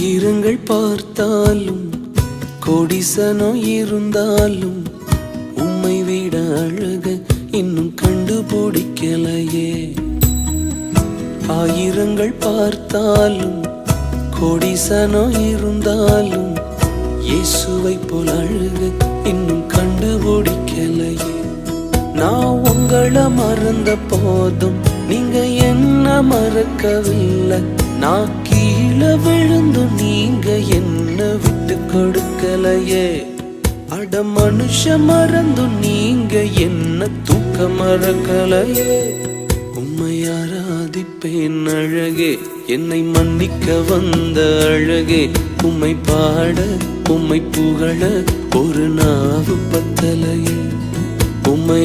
ஆயிரங்கள் பார்த்தாலும் கோடிசனம் இருந்தாலும் உம்மை விட அழக இன்னும் கண்டுபிடிக்கலையே. ஆயிரங்கள் பார்த்தாலும் கோடிசனம் இருந்தாலும் இயேசுவை போல் அழக இன்னும் கண்டுபிடிக்கலையே. நான் உங்களை மறந்த போதும் நீங்க என்ன மறக்கவில்லை. நான் கீழே விழுந்து நீங்க என்ன விட்டு கொடுக்கலையே. அட மனுஷ மறந்து நீங்க என்ன தூக்க மறக்கலையே. உம்மை ஆராதிப்பேன் அழகே, என்னை மன்னிக்க வந்த அழகே. உம்மை பாட உம்மை புகழ ஒரு நாவு பத்தலையே. உம்மை